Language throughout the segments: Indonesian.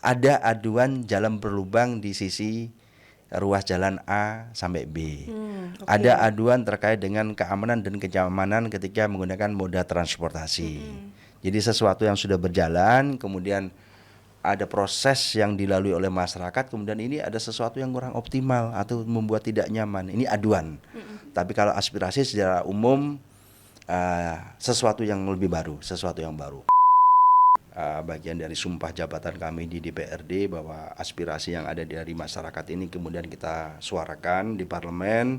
ada aduan jalan berlubang di sisi ruas jalan A sampai B. Okay. Ada aduan terkait dengan keamanan dan kenyamanan ketika menggunakan moda transportasi. Jadi sesuatu yang sudah berjalan, kemudian ada proses yang dilalui oleh masyarakat, kemudian ini ada sesuatu yang kurang optimal atau membuat tidak nyaman. Ini aduan. Tapi kalau aspirasi secara umum sesuatu yang lebih baru, sesuatu yang baru. Bagian dari sumpah jabatan kami di DPRD bahwa aspirasi yang ada dari masyarakat ini kemudian kita suarakan di parlemen,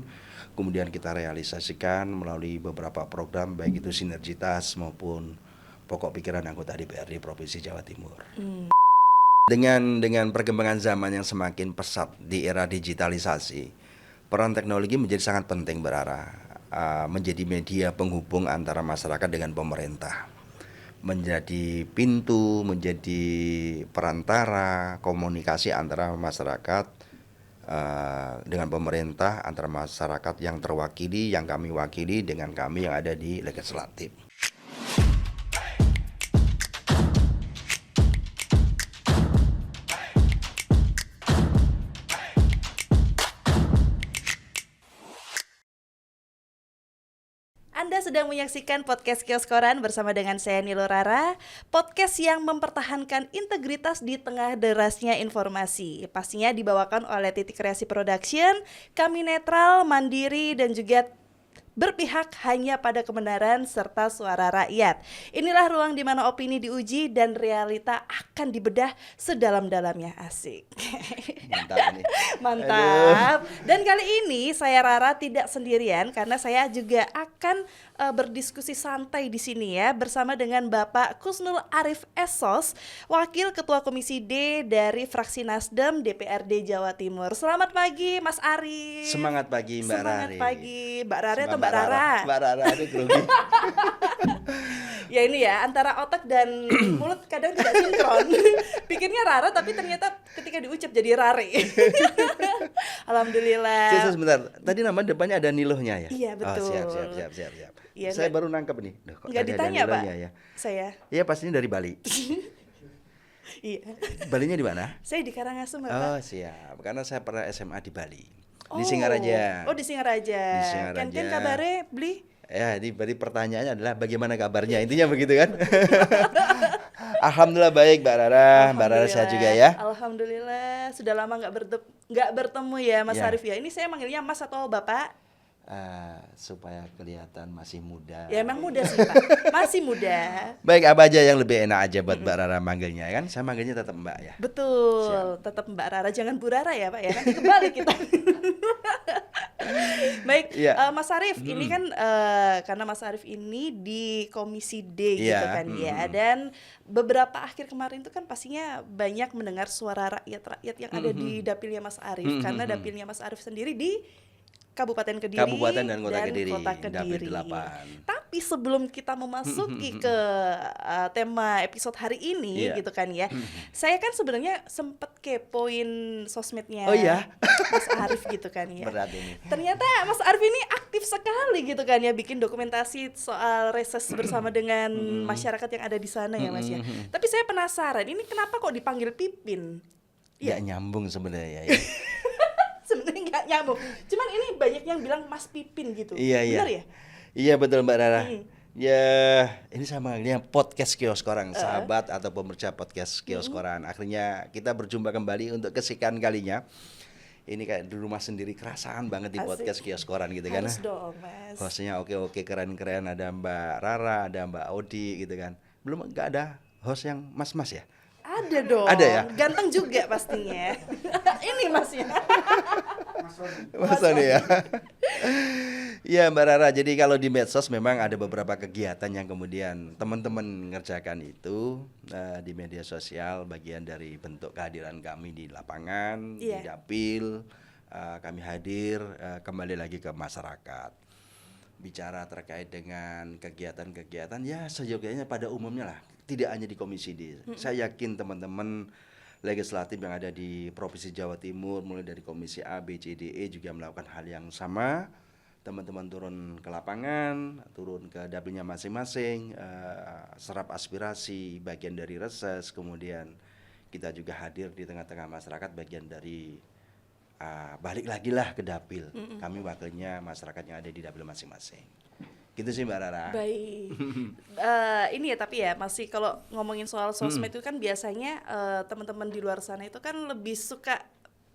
kemudian kita realisasikan melalui beberapa program baik itu sinergitas maupun pokok pikiran anggota DPRD Provinsi Jawa Timur. Dengan perkembangan zaman yang semakin pesat di era digitalisasi, peran teknologi menjadi sangat penting menjadi media penghubung antara masyarakat dengan pemerintah, menjadi pintu, menjadi perantara komunikasi antara masyarakat dengan pemerintah, antara masyarakat yang terwakili, yang kami wakili dengan kami yang ada di legislatif. Anda sedang menyaksikan podcast Kios Koran bersama dengan saya Nilo Rara, podcast yang mempertahankan integritas di tengah derasnya informasi. Pastinya dibawakan oleh Titik Kreasi Production, kami netral, mandiri, dan juga berpihak hanya pada kebenaran serta suara rakyat. Inilah ruang di mana opini diuji dan realita akan dibedah sedalam-dalamnya. Asik. Mantap nih. Mantap. Dan kali ini saya Rara tidak sendirian karena saya juga akan berdiskusi santai di sini ya bersama dengan Bapak Kusnul Arif Esos, Wakil Ketua Komisi D dari fraksi Nasdem DPRD Jawa Timur. Selamat pagi Mas Arif. Semangat pagi Mbak Rari. Semangat pagi Mbak Rari atau Mbak Rara? Mbak Rara, aduh grogi. Ya ini ya, antara otak dan mulut kadang tidak sinkron. Pikirnya Rara tapi ternyata ketika diucap jadi Rari. Alhamdulillah. Sebentar, tadi nama depannya ada Nilohnya ya? Iya betul. Oh, siap. Ya, Saya baru nangkep nih. Nggak ditanya Pak, ya? saya. Iya pastinya dari Bali. Iya. Balinya di mana? Saya di Karangasem Pak. Oh siap, karena saya pernah SMA di Bali. Di Singaraja. Oh di Singaraja. Di Singaraja. Kan kabare beli? Ya, berarti pertanyaannya adalah bagaimana kabarnya? Intinya begitu kan? Alhamdulillah baik Mbak Rara, Mbak Rara sehat juga ya? Alhamdulillah, sudah lama nggak bertemu ya Mas Arif ya. Ini saya manggilnya Mas atau Bapak? Supaya kelihatan masih muda. Ya emang muda sih Pak, masih muda. Baik, apa aja yang lebih enak aja buat Mbak Rara manggilnya kan? Saya manggilnya tetap Mbak ya. Betul, tetap Mbak Rara, jangan Bu Rara ya Pak ya, nanti kebalik kita. Baik, Ya. Mas Arif, ini kan karena Mas Arif ini di Komisi D gitu kan ya, dan beberapa akhir kemarin itu kan pastinya banyak mendengar suara rakyat-rakyat yang ada di dapilnya Mas Arif, karena dapilnya Mas Arif sendiri di Kabupaten Kediri dan Kota Kediri. Dapil 8. Tapi sebelum kita memasuki ke tema episode hari ini gitu kan ya, saya kan sebenarnya sempet kepoin sosmednya Mas Arif gitu kan ya. Berat ini. Ternyata Mas Arif ini aktif sekali gitu kan ya, bikin dokumentasi soal reses bersama dengan masyarakat yang ada di sana ya Mas ya. Tapi saya penasaran, ini kenapa kok dipanggil Pipin? Nggak nyambung sebenarnya ya. Sebenarnya nggak nyambung, cuman ini banyak yang bilang Mas Pipin gitu. Benar ya? Iya betul Mbak Rara. Ya ini sama ini podcast Kios Koran, sahabat atau pemerja podcast Kios Koran. Akhirnya kita berjumpa kembali untuk kesekian kalinya. Ini kayak di rumah sendiri, kerasaan banget di podcast Kios Koran gitu kan. Harus dong Mas. Hostnya oke keren-keren, ada Mbak Rara, ada Mbak Odi gitu kan. Belum nggak ada host yang mas-mas ya? Ada dong. Ada ya? Ganteng juga pastinya. Ini Masnya. Mas Sony ya. Ya Mbak Rara, jadi kalau di medsos memang ada beberapa kegiatan yang kemudian teman-teman ngerjakan itu di media sosial, bagian dari bentuk kehadiran kami di lapangan, di dapil, kami hadir kembali lagi ke masyarakat. Bicara terkait dengan kegiatan-kegiatan ya seyogyanya pada umumnya lah, tidak hanya di Komisi D. Saya yakin teman-teman legislatif yang ada di Provinsi Jawa Timur mulai dari Komisi A, B, C, D, E juga melakukan hal yang sama. Teman-teman turun ke lapangan, turun ke dapilnya masing-masing, serap aspirasi bagian dari reses, kemudian kita juga hadir di tengah-tengah masyarakat, bagian dari balik lagi lah ke dapil. Kami wakilnya masyarakat yang ada di dapil masing-masing. Gitu sih Mbak Rara. Baik. Ini ya, tapi ya masih kalau ngomongin soal sosmed itu kan biasanya teman-teman di luar sana itu kan lebih suka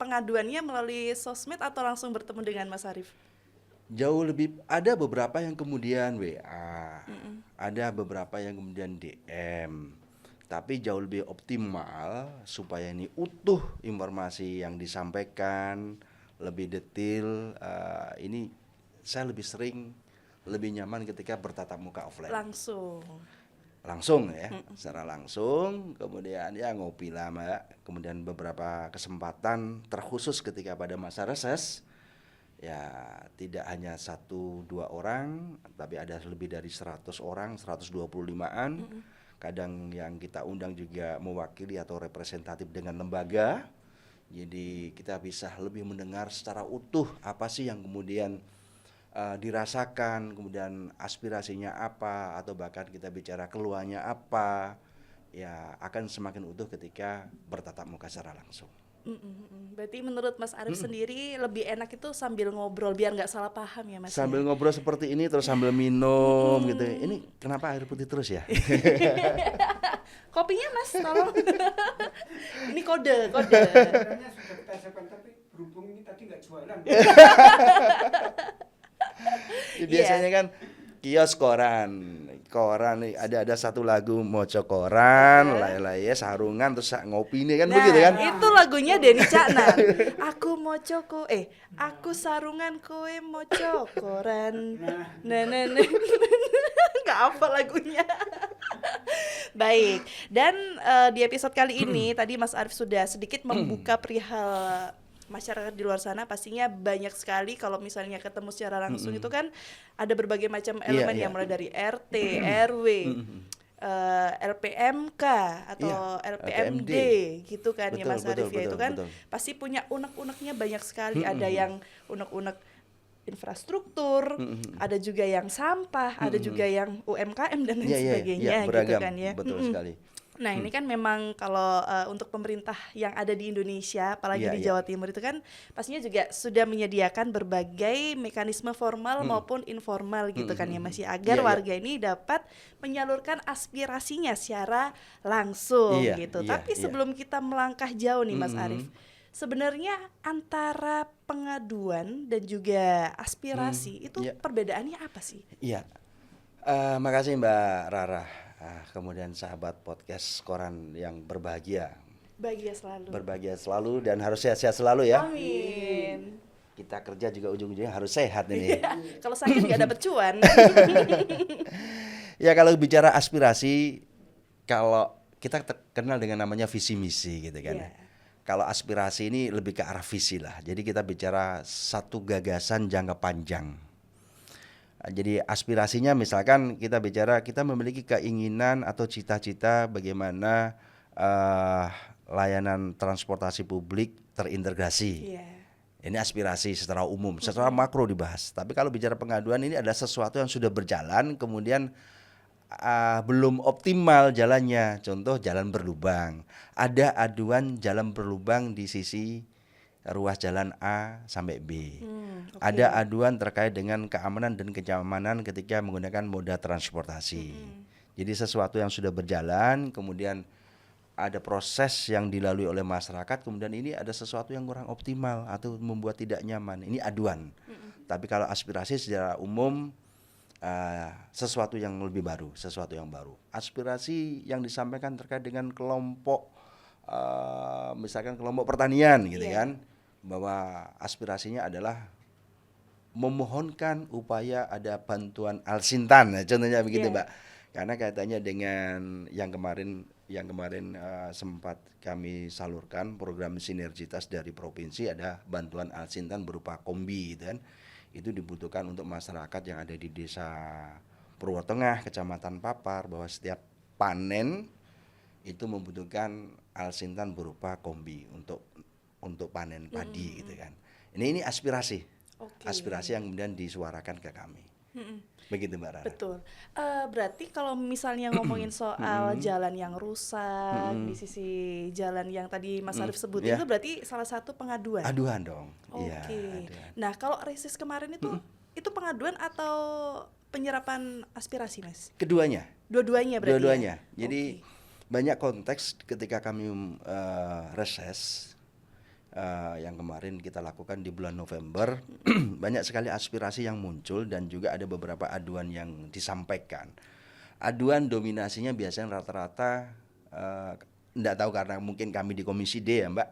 pengaduannya melalui sosmed atau langsung bertemu dengan Mas Arief? Jauh lebih, ada beberapa yang kemudian WA, ada beberapa yang kemudian DM, tapi jauh lebih optimal supaya ini utuh informasi yang disampaikan, lebih detail. Ini saya lebih sering, lebih nyaman ketika bertatap muka offline. Langsung ya, secara langsung, kemudian ya ngopi lah Mbak, kemudian beberapa kesempatan terkhusus ketika pada masa reses, ya tidak hanya 1-2 orang, tapi ada lebih dari 100 orang, 125-an. Kadang yang kita undang juga mewakili atau representatif dengan lembaga. Jadi kita bisa lebih mendengar secara utuh apa sih yang kemudian dirasakan, kemudian aspirasinya apa, atau bahkan kita bicara keluhannya apa. Ya akan semakin utuh ketika bertatap muka secara langsung. Berarti menurut Mas Arief sendiri lebih enak itu sambil ngobrol biar nggak salah paham ya Mas? Sambil ngobrol seperti ini terus sambil minum gitu. Ini kenapa air putih terus ya? Kopinya Mas, tolong. Ini kode. Sebenarnya sudah kita siapkan, tapi berhubung ini tadi nggak jualan. Biasanya kan kios koran nih, ada satu lagu moco koran, lay-lay sarungan terus ngopi nih kan, begitu kan? Itu lagunya Denny Caknan. Aku sarungan kowe moco koran. Nah. Nggak apa lagunya. Baik. Dan di episode kali ini tadi Mas Arief sudah sedikit membuka perihal masyarakat di luar sana. Pastinya banyak sekali kalau misalnya ketemu secara langsung itu kan ada berbagai macam elemen yang mulai dari RT, RW, LPMK atau LPMD gitu kan. Betul, ya Mas Arief ya, itu kan betul. pasti punya unek-uneknya banyak sekali. Ada yang unek-unek infrastruktur, ada juga yang sampah, ada juga yang UMKM dan lain sebagainya beragam, gitu kan ya. Betul sekali. Nah ini kan memang kalau untuk pemerintah yang ada di Indonesia, apalagi di Jawa Timur itu kan pastinya juga sudah menyediakan berbagai mekanisme formal maupun informal gitu kan ya Mas, agar warga ini dapat menyalurkan aspirasinya secara langsung gitu. Tapi sebelum kita melangkah jauh nih Mas Arief, sebenarnya antara pengaduan dan juga aspirasi itu perbedaannya apa sih? Iya, makasih Mbak Rara. Kemudian sahabat podcast koran yang berbahagia. Berbahagia selalu dan harus sehat-sehat selalu ya. Amin. Kita kerja juga ujung-ujungnya harus sehat ini. Kalau sakit nggak dapet cuan. Ya kalau bicara aspirasi, kalau kita kenal dengan namanya visi misi gitu kan. Kalau aspirasi ini lebih ke arah visi lah. Jadi kita bicara satu gagasan jangka panjang. Jadi aspirasinya misalkan kita bicara kita memiliki keinginan atau cita-cita bagaimana layanan transportasi publik terintegrasi. Ini aspirasi secara umum, secara makro dibahas. Tapi kalau bicara pengaduan ini ada sesuatu yang sudah berjalan kemudian belum optimal jalannya. Contoh jalan berlubang. Ada aduan jalan berlubang di sisi ruas jalan A sampai B. Ada aduan terkait dengan keamanan dan kenyamanan ketika menggunakan moda transportasi. Jadi sesuatu yang sudah berjalan, kemudian ada proses yang dilalui oleh masyarakat, kemudian ini ada sesuatu yang kurang optimal atau membuat tidak nyaman. Ini aduan. Tapi kalau aspirasi secara umum sesuatu yang lebih baru, sesuatu yang baru. Aspirasi yang disampaikan terkait dengan kelompok, misalkan kelompok pertanian gitu kan. Bahwa aspirasinya adalah memohonkan upaya ada bantuan Alsintan, contohnya begitu Mbak. Karena kaitannya dengan yang kemarin sempat kami salurkan program sinergitas dari provinsi, ada bantuan Alsintan berupa kombi gitu kan. Itu dibutuhkan untuk masyarakat yang ada di desa Purwotengah, Kecamatan Papar, bahwa setiap panen itu membutuhkan Alsintan berupa kombi untuk panen padi gitu kan. Ini aspirasi. Aspirasi yang kemudian disuarakan ke kami. Begitu Mbak Rara. Betul. Berarti kalau misalnya ngomongin soal jalan yang rusak di sisi jalan yang tadi Mas Arief sebutin Iya. itu berarti salah satu pengaduan. Aduan dong. Oke. Iya, aduan. Nah, kalau reses kemarin itu pengaduan atau penyerapan aspirasi, Mas? Keduanya. Dua-duanya berarti. Dua-duanya. Ya? Jadi Oke. banyak konteks ketika kami reses yang kemarin kita lakukan di bulan November, banyak sekali aspirasi yang muncul dan juga ada beberapa aduan yang disampaikan. Aduan dominasinya biasanya rata-rata enggak tahu karena mungkin kami di Komisi D ya Mbak.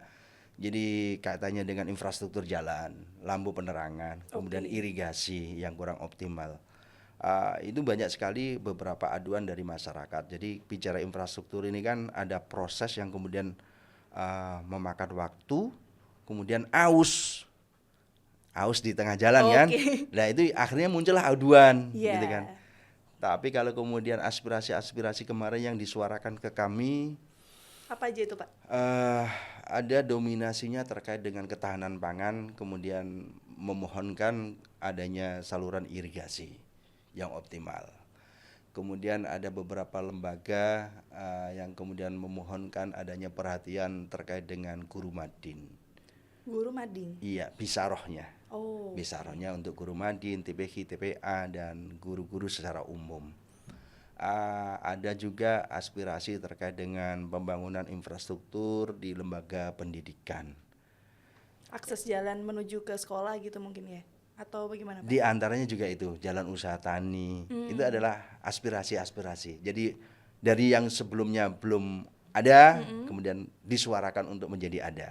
Jadi kaitannya dengan infrastruktur jalan, lampu penerangan, kemudian irigasi yang kurang optimal. Itu banyak sekali beberapa aduan dari masyarakat. Jadi bicara infrastruktur ini kan ada proses yang kemudian memakan waktu, kemudian aus di tengah jalan kan. Nah itu akhirnya muncullah aduan gitu kan. Tapi kalau kemudian aspirasi kemarin yang disuarakan ke kami, apa aja itu Pak? ada dominasinya terkait dengan ketahanan pangan, kemudian memohonkan adanya saluran irigasi yang optimal. Kemudian ada beberapa lembaga yang kemudian memohonkan adanya perhatian terkait dengan guru madin. Guru madin? Iya, bisarohnya. Oh. Bisarohnya untuk guru madin, TPK, TPA, dan guru-guru secara umum. Ada juga aspirasi terkait dengan pembangunan infrastruktur di lembaga pendidikan. Akses jalan menuju ke sekolah gitu mungkin ya? Atau bagaimana Pak? Di antaranya juga itu, jalan usaha tani. Itu adalah aspirasi-aspirasi. Jadi dari yang sebelumnya belum ada, kemudian disuarakan untuk menjadi ada.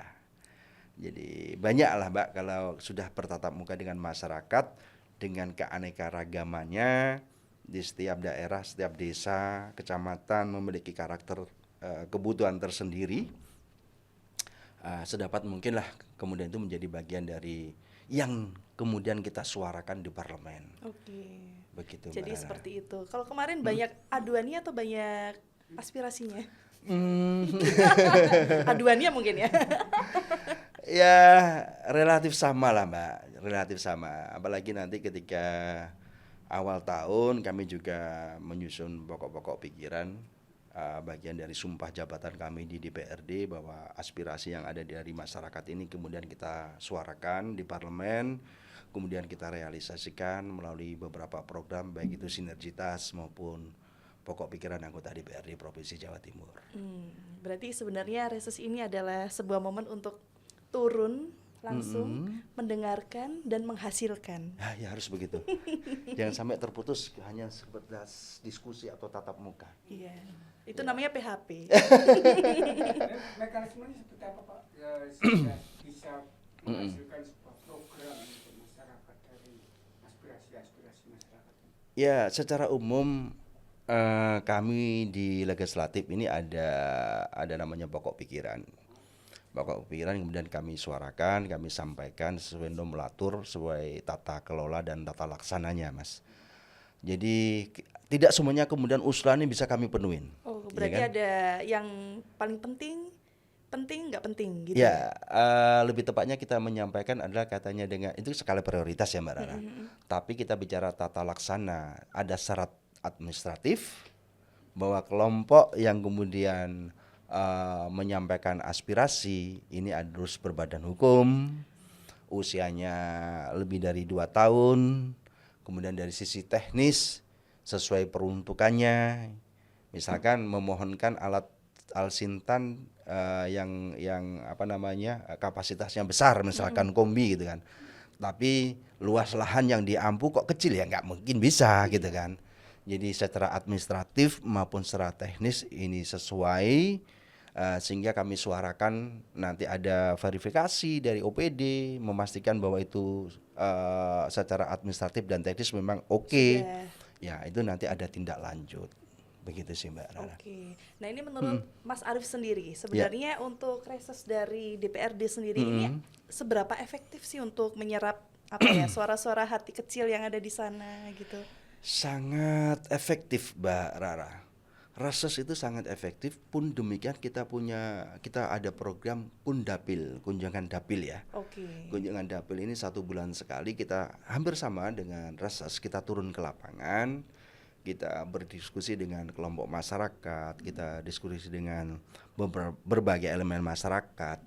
Jadi banyaklah Mbak kalau sudah bertatap muka dengan masyarakat, dengan keanekaragamannya di setiap daerah, setiap desa, kecamatan memiliki karakter kebutuhan tersendiri. Sedapat mungkinlah kemudian itu menjadi bagian dari yang kemudian kita suarakan di parlemen. Oke. Begitu. Jadi Mbak seperti itu. Kalau kemarin banyak aduannya atau banyak aspirasinya? Aduannya mungkin ya. Ya relatif sama lah Mbak, relatif sama. Apalagi nanti ketika awal tahun kami juga menyusun pokok-pokok pikiran, bagian dari sumpah jabatan kami di DPRD bahwa aspirasi yang ada dari masyarakat ini kemudian kita suarakan di parlemen, kemudian kita realisasikan melalui beberapa program baik itu sinergitas maupun pokok pikiran anggota DPRD Provinsi Jawa Timur. Berarti sebenarnya reses ini adalah sebuah momen untuk turun langsung mendengarkan dan menghasilkan. Ya harus begitu. Jangan sampai terputus hanya sebatas diskusi atau tatap muka. Iya. Itu namanya PHP. Mekanismenya seperti apa Pak? Sehingga bisa menghasilkan sebuah program untuk masyarakat dari aspirasi masyarakat. Ya, secara umum kami di legislatif ini ada namanya pokok pikiran. Pokok pikiran kemudian kami suarakan, kami sampaikan sesuai nomenklatur, sesuai tata kelola dan tata laksananya, Mas. Jadi tidak semuanya kemudian usulan ini bisa kami penuhin. Oh, berarti ya kan? ada yang paling penting nggak penting gitu. Ya, lebih tepatnya kita menyampaikan adalah katanya dengan itu skala prioritas ya Mbak Rara. Tapi kita bicara tata laksana, ada syarat administratif bahwa kelompok yang kemudian menyampaikan aspirasi ini harus berbadan hukum, usianya lebih dari 2 tahun, kemudian dari sisi teknis sesuai peruntukannya, misalkan memohonkan alat alsintan yang apa namanya kapasitasnya besar, misalkan kombi gitu kan, tapi luas lahan yang diampu kok kecil ya nggak mungkin bisa gitu kan. Jadi secara administratif maupun secara teknis ini sesuai. Sehingga kami suarakan nanti ada verifikasi dari OPD memastikan bahwa itu secara administratif dan teknis memang oke. Ya itu nanti ada tindak lanjut, begitu sih Mbak Rara. Oke. Nah ini menurut Mas Arief sendiri sebenarnya untuk reses dari DPRD sendiri ini seberapa efektif sih untuk menyerap apa ya suara-suara hati kecil yang ada di sana gitu? Sangat efektif Mbak Rara. Reses itu sangat efektif, pun demikian kita ada program Kundapil, kunjungan dapil ya. Oke. Kunjungan dapil ini 1 bulan sekali, kita hampir sama dengan reses, kita turun ke lapangan, kita berdiskusi dengan kelompok masyarakat, kita diskusi dengan berbagai elemen masyarakat,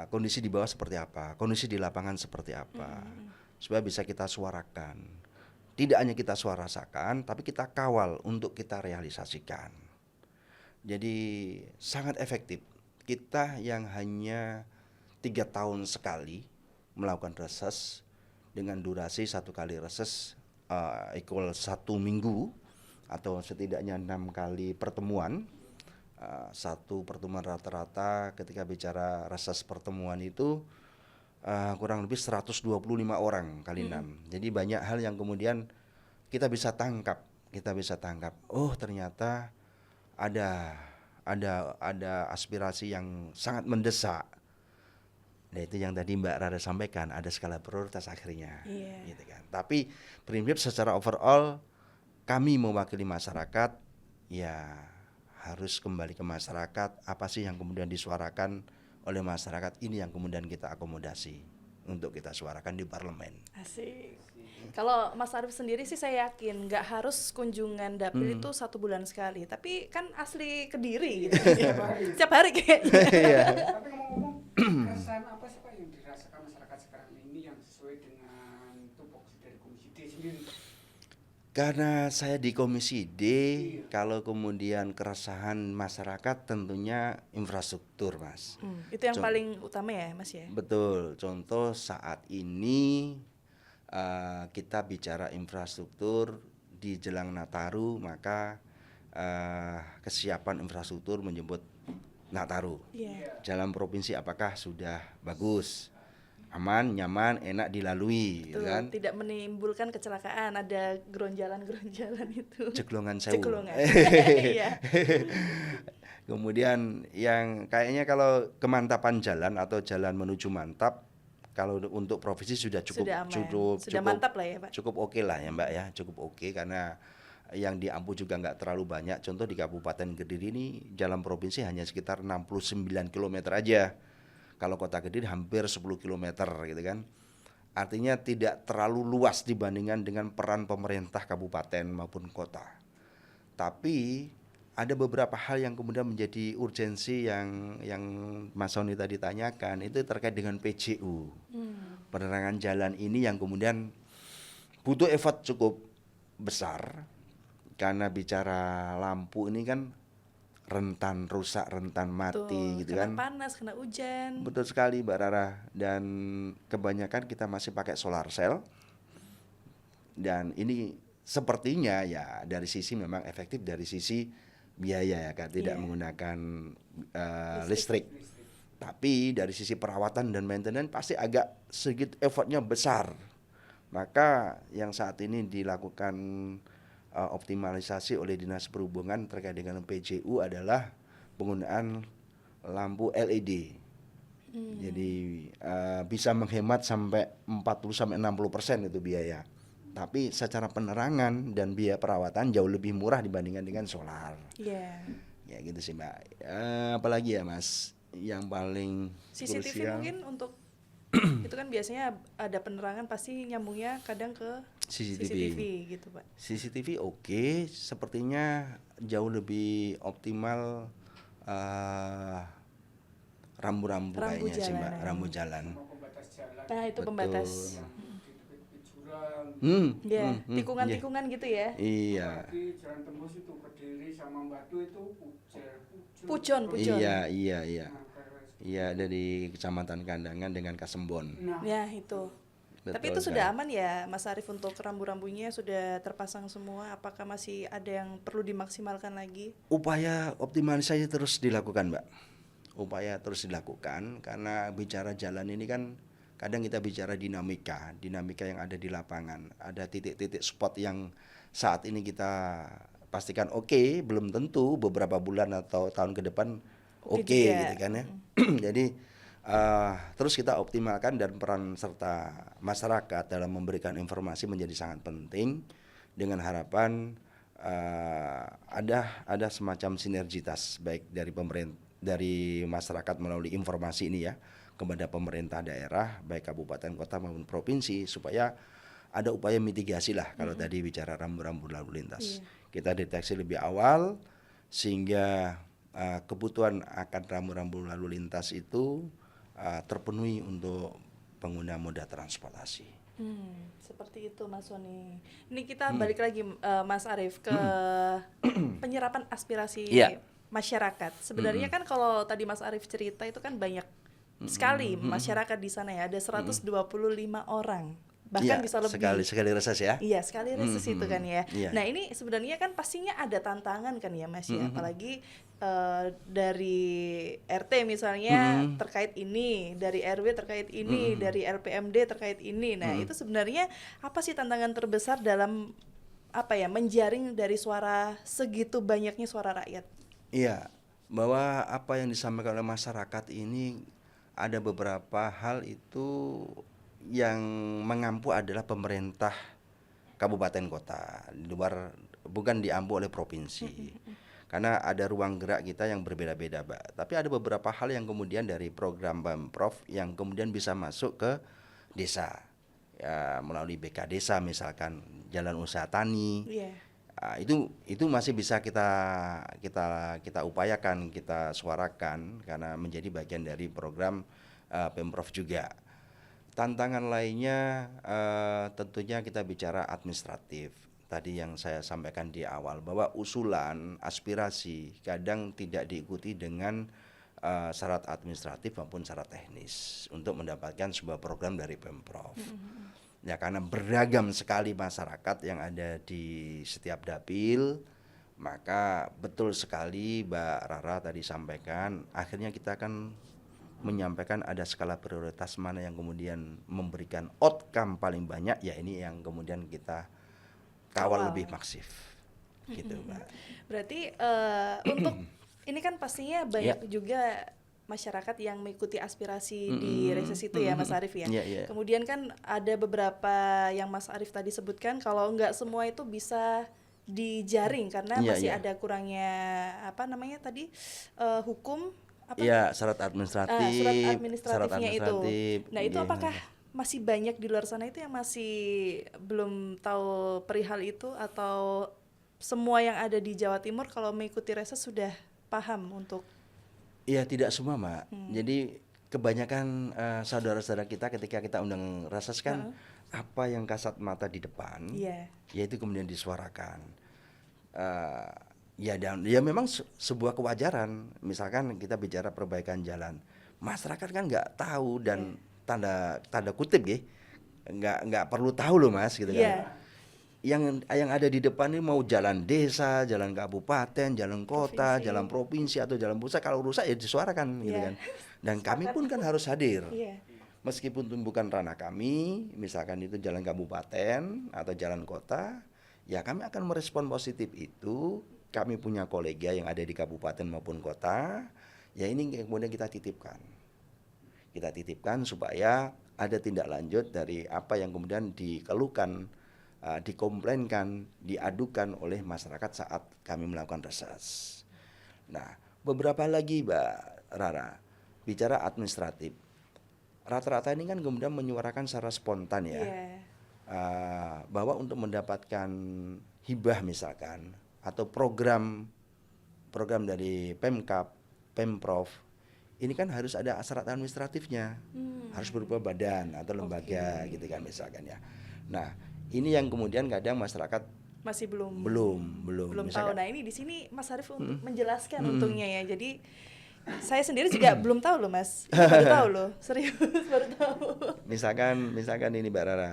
kondisi di bawah seperti apa, kondisi di lapangan seperti apa, supaya bisa kita suarakan. Tidak hanya kita suarakan, tapi kita kawal untuk kita realisasikan. Jadi sangat efektif. Kita yang hanya 3 tahun sekali melakukan reses dengan durasi 1 kali reses equal 1 minggu atau setidaknya 6 kali pertemuan. 1 pertemuan rata-rata ketika bicara reses pertemuan itu kurang lebih 125 orang kali 6. Jadi banyak hal yang kemudian kita bisa tangkap. Oh, ternyata ada aspirasi yang sangat mendesak. Nah, itu yang tadi Mbak Rara sampaikan, ada skala prioritas akhirnya. Gitu kan. Tapi prinsip secara overall kami mewakili masyarakat, ya harus kembali ke masyarakat, apa sih yang kemudian disuarakan oleh masyarakat, ini yang kemudian kita akomodasi untuk kita suarakan di parlemen. Asik. Kalau Mas Arief sendiri sih saya yakin nggak harus kunjungan dapil itu 1 bulan sekali, tapi kan asli Kediri gitu. Setiap hari kayaknya. Tapi ngomong-ngomong, keresahan apa sih Pak yang dirasakan masyarakat sekarang ini yang sesuai dengan tupoksi dari Komisi D sendiri? Karena saya di Komisi D, kalau kemudian keresahan masyarakat tentunya infrastruktur, Mas. Itu yang paling utama ya, Mas ya? Betul. Contoh saat ini kita bicara infrastruktur di jelang Nataru, maka kesiapan infrastruktur menyebut Nataru. Jalan provinsi apakah sudah bagus, aman, nyaman, enak dilalui, Betul, kan? tidak menimbulkan kecelakaan, ada geronjalan itu. Ceklongan sewu. Ceklongan. Iya. Kemudian yang kayaknya kalau kemantapan jalan atau jalan menuju mantap, kalau untuk provinsi sudah sudah mantap lah ya Pak. Cukup oke lah ya Mbak ya, cukup oke karena yang diampu juga nggak terlalu banyak. Contoh di Kabupaten Kediri ini jalan provinsi hanya sekitar 69 km aja. Kalau Kota Kediri hampir 10 km gitu kan. Artinya tidak terlalu luas dibandingkan dengan peran pemerintah kabupaten maupun kota. Tapi ada beberapa hal yang kemudian menjadi urgensi yang Mas Sony tadi tanyakan, itu terkait dengan PJU. Penerangan jalan ini yang kemudian butuh effort cukup besar, karena bicara lampu ini kan rentan rusak, rentan mati. Gitu kan. Kena panas, kena hujan. Betul sekali Mbak Rara, dan kebanyakan kita masih pakai solar cell. Dan ini sepertinya ya dari sisi memang efektif, dari sisi biaya ya kan, tidak menggunakan listrik. Tapi dari sisi perawatan dan maintenance pasti agak sedikit effortnya besar. Maka yang saat ini dilakukan optimalisasi oleh Dinas Perhubungan terkait dengan PJU adalah penggunaan lampu LED. Jadi bisa menghemat sampai 40-60% itu biaya. Tapi secara penerangan dan biaya perawatan jauh lebih murah dibandingkan dengan solar. Iya. Ya gitu sih Mbak. Apalagi ya Mas, yang paling CCTV krusial. mungkin untuk itu kan biasanya ada penerangan pasti nyambungnya kadang ke CCTV gitu Pak. CCTV oke, sepertinya jauh lebih optimal rambu-rambu kayaknya sih Mbak, rambu jalan. Pembatas jalan. Nah itu pembatas. Tikungan-tikungan gitu ya. Iya. Apalagi jalan tembus itu Kediri sama Batu itu Pujon. Iya. Nah, Iya, dari Kecamatan Kandangan dengan Kasembon. Ya itu. Betul, tapi itu sudah aman ya Mas Arief, untuk rambu-rambunya sudah terpasang semua? Apakah masih ada yang perlu dimaksimalkan lagi? Upaya optimalisasi terus dilakukan Mbak. Upaya terus dilakukan karena bicara jalan ini kan kadang kita bicara dinamika yang ada di lapangan. Ada titik-titik spot yang saat ini kita pastikan oke, belum tentu beberapa bulan atau tahun ke depan oke gitu kan ya. Jadi terus kita optimalkan, dan peran serta masyarakat dalam memberikan informasi menjadi sangat penting, dengan harapan ada semacam sinergitas baik dari dari masyarakat melalui informasi ini ya kepada pemerintah daerah baik kabupaten kota maupun provinsi supaya ada upaya mitigasi lah kalau tadi bicara rambu-rambu lalu lintas. Kita deteksi lebih awal sehingga kebutuhan akan rambu-rambu lalu lintas itu terpenuhi untuk pengguna moda transportasi. Seperti itu Mas Soni. Ini kita balik lagi Mas Arief ke penyerapan aspirasi masyarakat. Sebenarnya kan kalau tadi Mas Arief cerita itu kan banyak sekali masyarakat di sana ya. Ada 125 orang. Bahkan bisa lebih. Sekali reses ya. Iya, sekali reses itu kan ya. Iya. Nah, ini sebenarnya kan pastinya ada tantangan kan ya Mas ya. Apalagi dari RT misalnya terkait ini, dari RW terkait ini, dari LPMD terkait ini. Nah, itu sebenarnya apa sih tantangan terbesar dalam menjaring dari suara segitu banyaknya suara rakyat? Iya, bahwa apa yang disampaikan oleh masyarakat ini ada beberapa hal itu yang mengampu adalah pemerintah kabupaten kota, di luar bukan diampu oleh provinsi. Karena ada ruang gerak kita yang berbeda-beda, Mbak. Tapi ada beberapa hal yang kemudian dari program Pemprov yang kemudian bisa masuk ke desa. Ya, melalui BK Desa misalkan, jalan usaha tani. Itu masih bisa kita upayakan, kita suarakan karena menjadi bagian dari program Pemprov juga. Tantangan lainnya tentunya kita bicara administratif. Tadi yang saya sampaikan di awal bahwa usulan, aspirasi kadang tidak diikuti dengan syarat administratif maupun syarat teknis untuk mendapatkan sebuah program dari Pemprov. Ya karena beragam sekali masyarakat yang ada di setiap dapil, maka betul sekali Mbak Rara tadi sampaikan, akhirnya kita akan menyampaikan ada skala prioritas mana yang kemudian memberikan outcome paling banyak, ya ini yang kemudian kita kawal lebih masif gitu Mbak. Berarti untuk ini kan pastinya banyak juga masyarakat yang mengikuti aspirasi di reses itu ya Mas Arief ya. Kemudian kan ada beberapa yang Mas Arief tadi sebutkan kalau nggak semua itu bisa dijaring karena masih ada kurangnya hukum syarat administratifnya itu. Nah itu apakah masih banyak di luar sana itu yang masih belum tahu perihal itu atau semua yang ada di Jawa Timur kalau mengikuti reses sudah paham untuk? Iya tidak semua Mbak. Jadi kebanyakan saudara-saudara kita ketika kita undang reses kan apa yang kasat mata di depan, yaitu kemudian disuarakan. Ya memang sebuah kewajaran. Misalkan kita bicara perbaikan jalan, masyarakat kan nggak tahu dan tanda kutip nggak perlu tahu loh Mas gitu kan. Yang ada di depan ini mau jalan desa, jalan kabupaten, jalan kota, jalan provinsi atau jalan pusat, kalau rusak ya disuarakan gitu kan. Dan kami pun kan harus hadir. Meskipun itu bukan ranah kami, misalkan itu jalan kabupaten atau jalan kota, ya kami akan merespon positif itu. Kami punya kolega yang ada di kabupaten maupun kota, ya ini kemudian kita titipkan. Kita titipkan supaya ada tindak lanjut dari apa yang kemudian dikeluhkan, dikomplainkan, diadukan oleh masyarakat saat kami melakukan reses. Nah, beberapa lagi Mbak Rara, bicara administratif. Rata-rata ini kan kemudian menyuarakan secara spontan ya, bahwa untuk mendapatkan hibah misalkan, atau program dari Pemkab, Pemprov, ini kan harus ada syarat administratifnya, harus berupa badan atau lembaga gitu kan misalkan ya. Nah ini yang kemudian kadang masyarakat masih belum misalkan, tahu. Nah ini di sini Mas Arief untuk menjelaskan untungnya ya. Jadi saya sendiri juga belum tahu loh Mas, baru tahu loh, serius baru tahu. Misalkan ini Mbak Rara,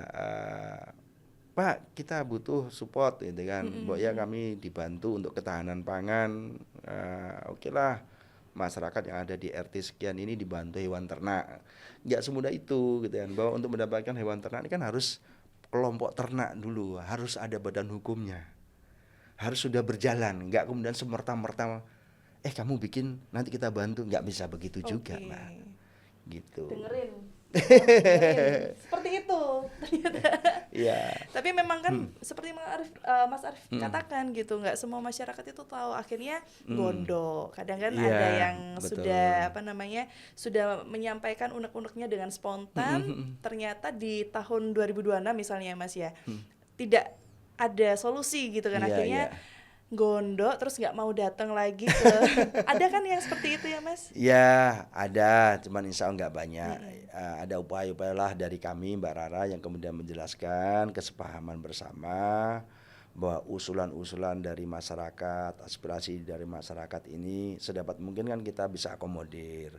Pak, kita butuh support gitu kan. Ya kami dibantu untuk ketahanan pangan. Oke lah, masyarakat yang ada di RT sekian ini dibantu hewan ternak. Nggak semudah itu gitu kan. Bahwa untuk mendapatkan hewan ternak ini kan harus kelompok ternak dulu, harus ada badan hukumnya. Harus sudah berjalan, nggak kemudian semerta-merta kamu bikin nanti kita bantu, nggak bisa begitu juga, Mbak. gitu. Dengerin. Dengerin. Seperti itu ternyata. Iya. Tapi memang kan seperti Mas Arif katakan gitu, nggak semua masyarakat itu tahu. Akhirnya gondok. Kadang kan Iya, ada yang betul. sudah menyampaikan unek-uneknya dengan spontan. Ternyata di tahun 2026 misalnya Mas ya, tidak ada solusi gitu kan. Iya, Akhirnya iya. gondok terus nggak mau datang lagi ke. Ada kan yang seperti itu ya Mas? Ya, ada, cuman insya Allah nggak banyak. Ada upaya-upaya lah dari kami, Mbak Rara, yang kemudian menjelaskan kesepahaman bersama bahwa usulan-usulan dari masyarakat, aspirasi dari masyarakat ini sedapat mungkin kan kita bisa akomodir.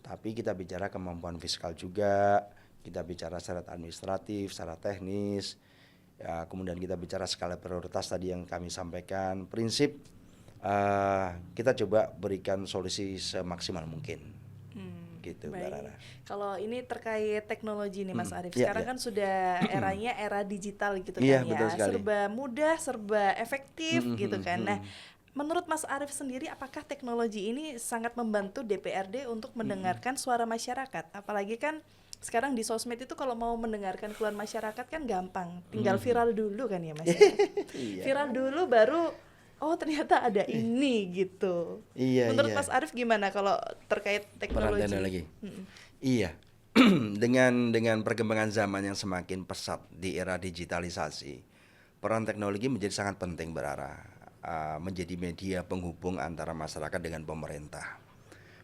Tapi kita bicara kemampuan fiskal juga, kita bicara syarat administratif, secara teknis. Ya, kemudian kita bicara skala prioritas tadi yang kami sampaikan. Prinsip kita coba berikan solusi semaksimal mungkin, gitu Mbak Baik. Rara. Kalau ini terkait teknologi nih Mas Arif. Iya, Sekarang iya. kan sudah eranya era digital gitu kan Iya, ya. betul sekali. Serba mudah, serba efektif gitu kan. Nah, menurut Mas Arif sendiri apakah teknologi ini sangat membantu DPRD untuk mendengarkan suara masyarakat? Apalagi kan sekarang di sosmed itu kalau mau mendengarkan keluhan masyarakat kan gampang. Tinggal viral dulu kan ya Mas. Ya? Iya. Viral dulu baru oh ternyata ada ini gitu. Iya, Menurut iya. Mas Arif gimana kalau terkait Peran teknologi? teknologi. Iya. dengan perkembangan zaman yang semakin pesat di era digitalisasi, peran teknologi menjadi sangat penting berarah menjadi media penghubung antara masyarakat dengan pemerintah.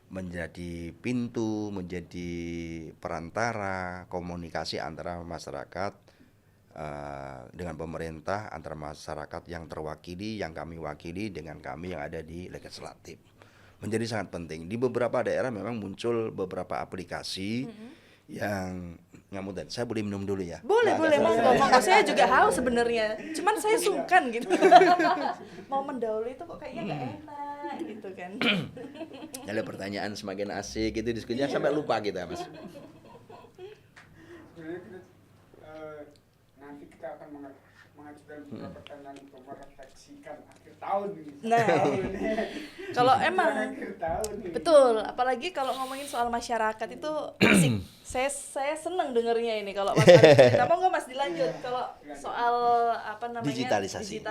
Menjadi pintu, menjadi perantara komunikasi antara masyarakat dengan pemerintah, antara masyarakat yang terwakili, yang kami wakili dengan kami yang ada di legislatif. Menjadi sangat penting. Di beberapa daerah memang muncul beberapa aplikasi yang ngamutan. Saya boleh minum dulu ya? Boleh, Nah, boleh, agak monggo, selesai. monggo. Saya juga haus sebenarnya. Cuman saya sungkan gitu. Mau mendahului itu kok kayaknya nggak enak gitu kan. Ada pertanyaan semakin asik itu diskusinya sampai lupa kita, Mas. Sebenarnya kita nanti kita akan mengajukan beberapa pertanyaan untuk merefleksikan akhir tahun ini. Nah, kalau emang akhir tahun ini. betul, apalagi kalau ngomongin soal masyarakat itu asik. Saya seneng dengernya ini kalau Mas Arif cerita. Monggo Mas dilanjut kalau soal apa namanya digitalisasi.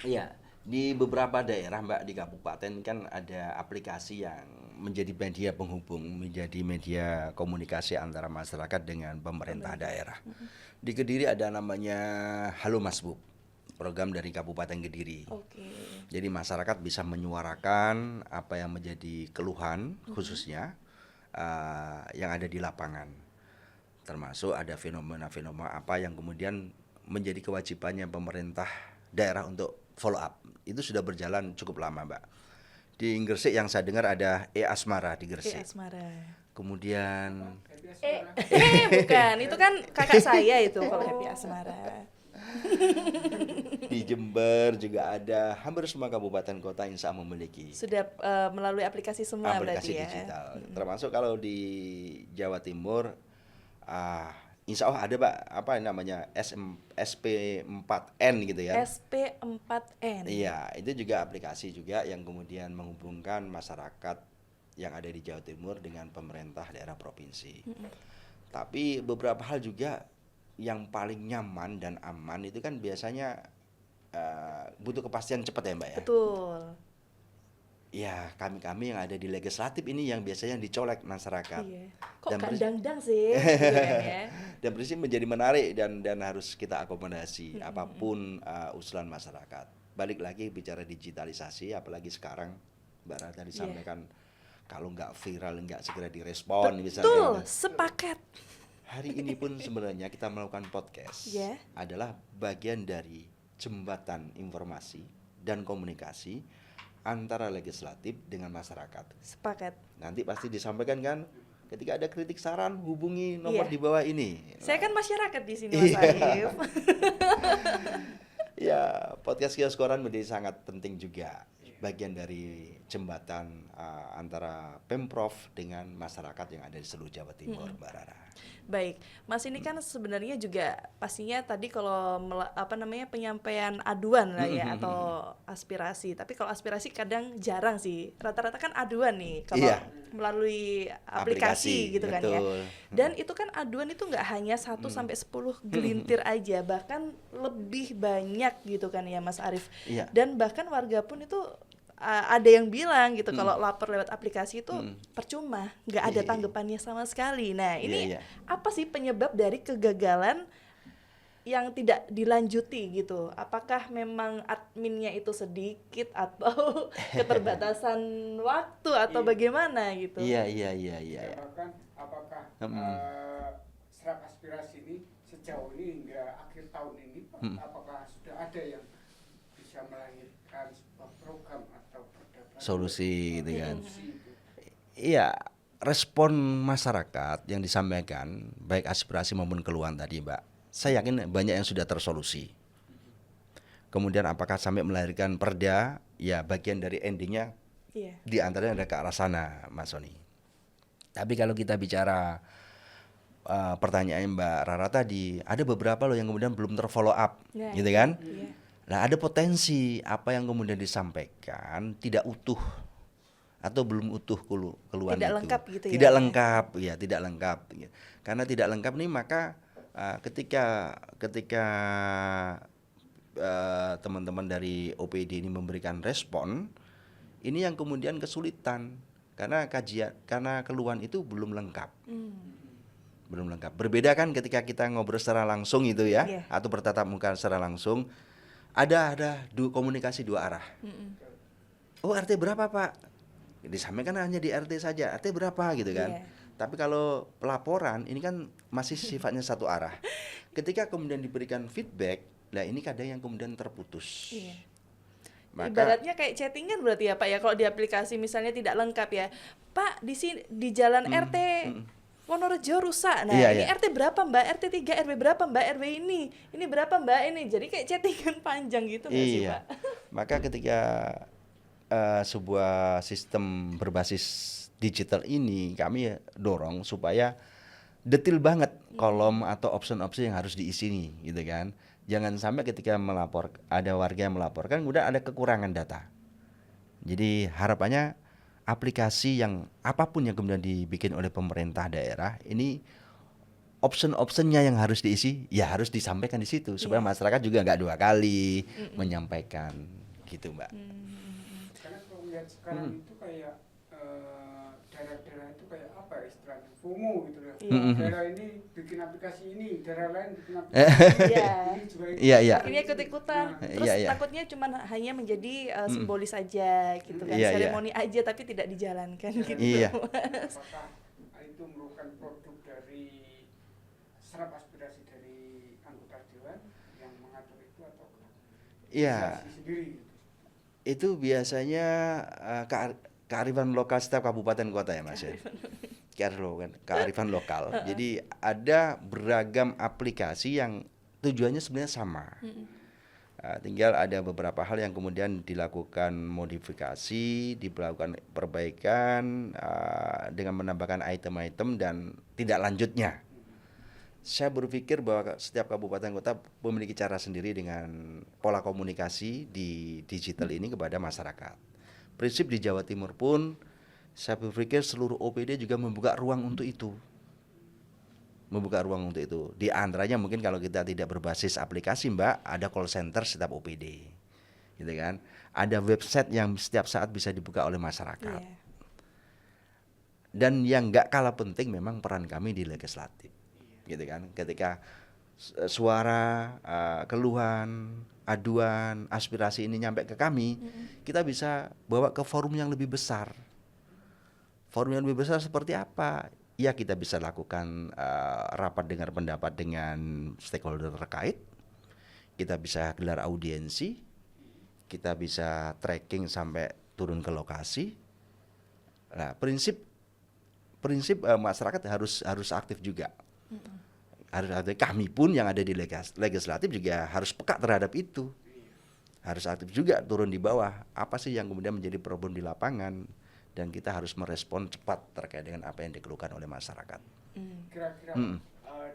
Iya, di beberapa daerah Mbak di kabupaten kan ada aplikasi yang menjadi media penghubung, menjadi media komunikasi antara masyarakat dengan pemerintah daerah. Di Kediri ada namanya Halo Mas Bub, program dari Kabupaten Kediri. Oke. Jadi masyarakat bisa menyuarakan apa yang menjadi keluhan khususnya yang ada di lapangan. Termasuk ada fenomena-fenomena apa yang kemudian menjadi kewajibannya pemerintah daerah untuk follow up. Itu sudah berjalan cukup lama, Mbak. Di Gresik yang saya dengar ada Asmara di Gresik. Asmara. Kemudian Bukan, itu kan kakak saya itu kalau Happy Asmara. di Jember juga ada, hampir semua kabupaten kota insya Allah memiliki Sudah melalui aplikasi semua aplikasi berarti ya. digital. Termasuk kalau di Jawa Timur, insya Allah ada Pak, apa namanya SP4N gitu ya. SP4N. Iya, itu juga aplikasi juga yang kemudian menghubungkan masyarakat yang ada di Jawa Timur dengan pemerintah daerah provinsi. Tapi beberapa hal juga yang paling nyaman dan aman itu kan biasanya butuh kepastian cepat ya Mbak ya. Betul. Ya kami-kami yang ada di legislatif ini yang biasanya dicolek masyarakat. Iya. Kok Dan kandang-dang sih? Gitu kan ya. Dan prinsip menjadi menarik dan harus kita akomodasi apapun usulan masyarakat. Balik lagi bicara digitalisasi, apalagi sekarang Mbak Rata disampaikan kalau nggak viral nggak segera direspon misalnya. Betul, sepakat. Hari ini pun sebenarnya kita melakukan podcast adalah bagian dari jembatan informasi dan komunikasi antara legislatif dengan masyarakat. Sepakat. Nanti pasti disampaikan kan, ketika ada kritik saran hubungi nomor di bawah ini. Saya kan masyarakat di sini Mas Arif. Ya, podcast Kios Koran menjadi sangat penting juga. Bagian dari jembatan antara Pemprov dengan masyarakat yang ada di seluruh Jawa Timur, Mbak Rara. Baik, Mas ini kan sebenarnya juga pastinya tadi kalau penyampaian aduan lah ya atau aspirasi. Tapi kalau aspirasi kadang jarang sih. Rata-rata kan aduan nih kalau Iya. melalui Aplikasi, aplikasi gitu kan ya. betul. Dan itu kan aduan itu nggak hanya 1 sampai 10 gelintir aja, bahkan lebih banyak gitu kan ya Mas Arief. Iya. Dan bahkan warga pun itu ada yang bilang gitu kalau lapor lewat aplikasi itu percuma, nggak ada Iya. tanggapannya sama sekali. Nah ini Iya. apa sih penyebab dari kegagalan yang tidak dilanjuti gitu? Apakah memang adminnya itu sedikit atau keterbatasan waktu atau bagaimana gitu? Iya. Bahkan apakah serap aspirasi ini sejauh ini hingga akhir tahun ini Pak, apakah sudah ada yang bisa melahirkan sebuah program atau perda Solusi gitu kan. solusi itu? Iya, respon masyarakat yang disampaikan baik aspirasi maupun keluhan tadi, Mbak. Saya yakin banyak yang sudah tersolusi. Kemudian apakah sampai melahirkan perda? Ya, bagian dari endingnya Iya. di antaranya ada ke arah sana, Mas Sony. Tapi kalau kita bicara pertanyaan Mbak Rara tadi, ada beberapa loh yang kemudian belum terfollow up, Nah, gitu kan? iya. Nah, ada potensi apa yang kemudian disampaikan tidak utuh atau belum utuh keluhan Tidak itu. lengkap gitu ya. Tidak lengkap, ya tidak lengkap. Karena tidak lengkap nih maka ketika teman-teman dari OPD ini memberikan respon, ini yang kemudian kesulitan karena keluhan itu belum lengkap. Belum lengkap. Berbeda kan ketika kita ngobrol secara langsung itu ya, Iya. atau bertatap muka secara langsung, ada komunikasi dua arah. Oh, RT berapa, Pak? Disampaikan hanya di RT saja. RT berapa gitu kan. Iya. Tapi kalau pelaporan ini kan masih sifatnya satu arah. Ketika kemudian diberikan feedback, nah ini kadang yang kemudian terputus. Iya. Maka Ibaratnya kayak chattingan berarti ya Pak ya, kalau di aplikasi misalnya tidak lengkap ya. Pak, di sini di jalan RT Wonorejo rusak. Nah, Iya, ini iya. RT berapa Mbak? RT 3 RW berapa Mbak? RW ini. Ini berapa Mbak ini? Jadi kayak chattingan panjang gitu nggak sih, iya. Pak? Maka ketika sebuah sistem berbasis digital ini kami dorong supaya detail banget kolom atau option-option yang harus diisi nih, gitu kan. Jangan sampai ketika ada warga yang melaporkan kemudian ada kekurangan data. Jadi harapannya aplikasi yang apapun yang kemudian dibikin oleh pemerintah daerah ini option-optionnya yang harus diisi ya harus disampaikan di situ supaya Iya. masyarakat juga nggak dua kali menyampaikan gitu, Mbak. Karena kalau melihat sekarang itu kayak daerah-daerah itu kayak apa ya istilahnya FOMO gitu ya. Iya. Daerah ini bikin aplikasi ini, daerah lain bikin aplikasi Iya. ini juga ini. Iya, iya. Akhirnya ikut-ikutan. Terus Iya, iya. takutnya cuma hanya menjadi simbolis aja gitu kan, Iya, iya. seremoni aja tapi tidak dijalankan gitu. Iya. Apakah itu merupakan produk dari serap aspirasi dari anggota dewan yang mengatur itu atau Iya. organisasi sendiri gitu? Itu biasanya kearifan lokal setiap kabupaten kota ya, Mas ya. Kearifan lokal. Jadi ada beragam aplikasi yang tujuannya sebenarnya sama. Tinggal ada beberapa hal yang kemudian dilakukan modifikasi, dilakukan perbaikan dengan menambahkan item-item dan tidak lanjutnya. Saya berpikir bahwa setiap kabupaten kota memiliki cara sendiri dengan pola komunikasi di digital ini kepada masyarakat. Prinsip di Jawa Timur pun saya berpikir seluruh OPD juga membuka ruang untuk itu. Membuka ruang untuk itu. Di antaranya mungkin kalau kita tidak berbasis aplikasi, Mbak, ada call center setiap OPD. Gitu kan? Ada website yang setiap saat bisa dibuka oleh masyarakat. Iya. Dan yang nggak kalah penting memang peran kami di legislatif. Gitu kan? Ketika suara, keluhan, aduan, aspirasi ini nyampe ke kami, kita bisa bawa ke forum yang lebih besar. Forum yang lebih besar seperti apa? Ya kita bisa lakukan rapat dengar pendapat dengan stakeholder terkait. Kita bisa gelar audiensi. Kita bisa tracking sampai turun ke lokasi. Nah, prinsip masyarakat harus aktif juga. Harus aktif. Kami pun yang ada di legislatif juga harus peka terhadap itu. Harus aktif juga turun di bawah. Apa sih yang kemudian menjadi problem di lapangan dan kita harus merespon cepat terkait dengan apa yang dikeluhkan oleh masyarakat. Kira-kira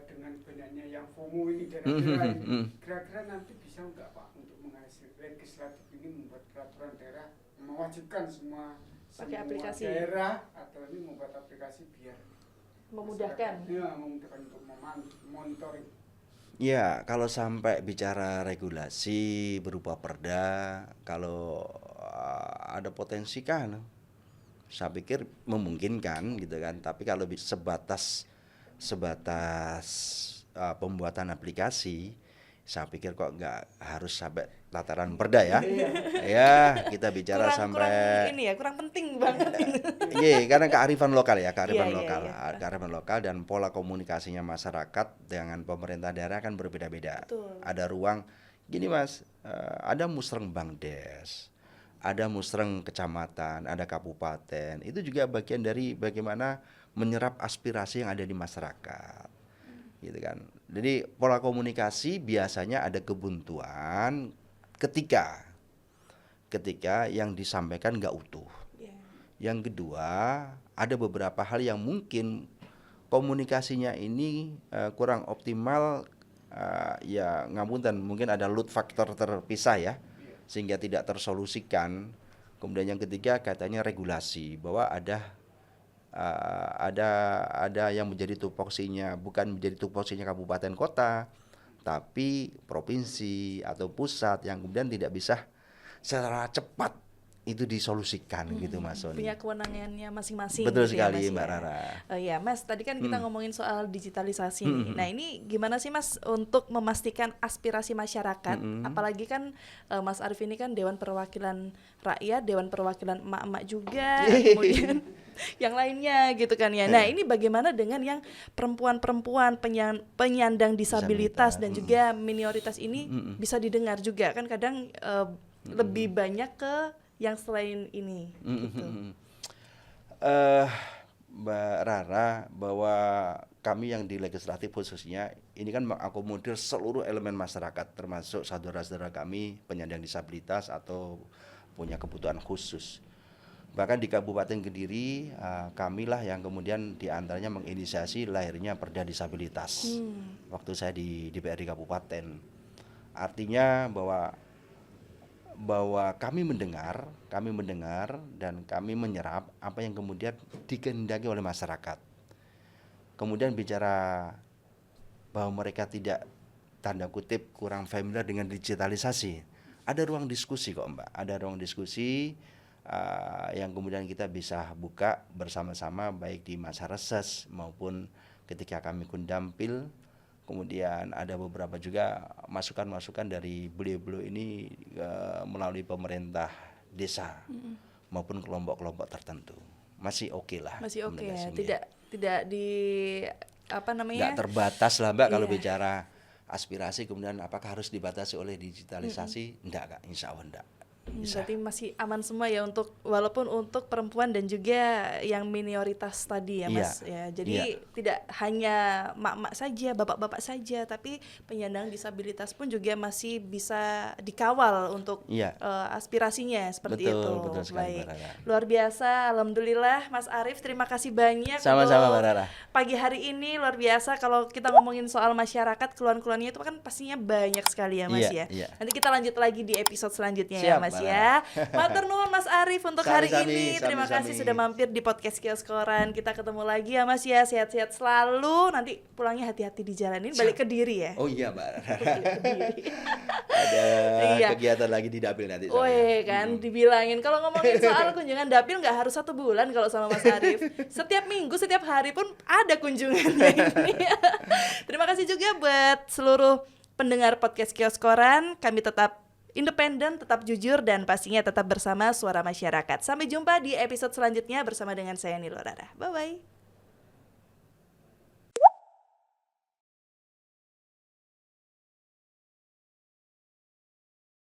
dengan banyaknya yang FOMO ini daerah-daerah ini, kira-kira nanti bisa nggak Pak untuk menghasilkan legislatif ini membuat peraturan daerah mewajibkan semua aplikasi daerah atau ini membuat aplikasi biar memudahkan untuk monitoring. Ya, kalau sampai bicara regulasi berupa perda, kalau ada potensi kan, saya pikir memungkinkan gitu kan. Tapi kalau sebatas pembuatan aplikasi, saya pikir kok nggak harus sampai tataran perda ya. Ya, kita bicara kurang penting banget. Iya, karena kearifan lokal ya, kearifan lokal dan pola komunikasinya masyarakat dengan pemerintah daerah kan berbeda-beda. Ada ruang gini Mas, ada musreng Bangdes, ada musreng kecamatan, ada kabupaten. Itu juga bagian dari bagaimana menyerap aspirasi yang ada di masyarakat. Gitu kan. Jadi pola komunikasi biasanya ada kebuntuan ketika yang disampaikan nggak utuh. Yang kedua, ada beberapa hal yang mungkin komunikasinya ini kurang optimal, ya ngapunten, mungkin ada load factor terpisah ya, sehingga tidak tersolusikan. Kemudian yang ketiga katanya regulasi, bahwa ada yang menjadi tupoksinya bukan menjadi tupoksinya kabupaten kota, tapi provinsi atau pusat yang kemudian tidak bisa secara cepat itu disolusikan gitu Mas Sony. Punya kewenangannya masing-masing. Betul gitu sekali ya, Mas, Mbak ya. Rara. Ya Mas, tadi kan kita ngomongin soal digitalisasi nih. Nah ini gimana sih Mas untuk memastikan aspirasi masyarakat, apalagi kan Mas Arief ini kan Dewan Perwakilan Rakyat, Dewan Perwakilan emak-emak juga, kemudian yang lainnya gitu kan ya. Nah ini bagaimana dengan yang perempuan-perempuan penyandang disabilitas dan juga minoritas ini bisa didengar juga kan kadang lebih banyak ke yang selain ini gitu. Mbak Rara, bahwa kami yang di legislatif khususnya ini kan mengakomodir seluruh elemen masyarakat, termasuk saudara-saudara kami penyandang disabilitas atau punya kebutuhan khusus. Bahkan di Kabupaten Kediri, kamilah yang kemudian diantaranya menginisiasi lahirnya Perda Disabilitas waktu saya di DPRD Kabupaten. Artinya bahwa kami mendengar dan kami menyerap apa yang kemudian dikehendaki oleh masyarakat. Kemudian bicara bahwa mereka tidak tanda kutip kurang familiar dengan digitalisasi. Ada ruang diskusi kok Mbak, ada ruang diskusi yang kemudian kita bisa buka bersama-sama baik di masa reses maupun ketika kami kundampil. Kemudian ada beberapa juga masukan-masukan dari beliau-beliau ini melalui pemerintah desa maupun kelompok-kelompok tertentu. Masih oke lah. Masih oke ya. Tidak di apa namanya? Nggak terbatas lah Mbak kalau bicara aspirasi kemudian apakah harus dibatasi oleh digitalisasi? Enggak Kak, insya Allah enggak. Berarti masih aman semua ya walaupun untuk perempuan dan juga yang minoritas tadi ya Mas ya. Jadi tidak hanya mak-mak saja, bapak-bapak saja, tapi penyandang disabilitas pun juga masih bisa dikawal untuk aspirasinya seperti itu. Betul sekali, baik. Mbak Rara. Luar biasa, alhamdulillah Mas Arief, terima kasih banyak Sama-sama Mbak Rara. Pagi hari ini luar biasa. Kalau kita ngomongin soal masyarakat, keluhan-keluhannya itu kan pastinya banyak sekali ya Mas ya. Nanti kita lanjut lagi di episode selanjutnya. Siap, ya Mas ya. Matur nuwun Mas Arief untuk hari ini. Terima sami-sami. kasih sudah mampir di podcast Kios Koran. Kita ketemu lagi ya Mas ya. Sehat-sehat selalu. Nanti pulangnya hati-hati di jalan ini. Balik ke Diri ya. Oh iya Mbak. Ada kegiatan lagi di Dapil nanti. Woi kan dibilangin kalau ngomongin soal kunjungan Dapil nggak harus 1 bulan kalau sama Mas Arief. Setiap minggu, setiap hari pun ada kunjungannya ini. Terima kasih juga buat seluruh pendengar podcast Kios Koran. Kami tetap independen, tetap jujur, dan pastinya tetap bersama suara masyarakat. Sampai jumpa di episode selanjutnya bersama dengan saya Nilo Rara. Bye-bye.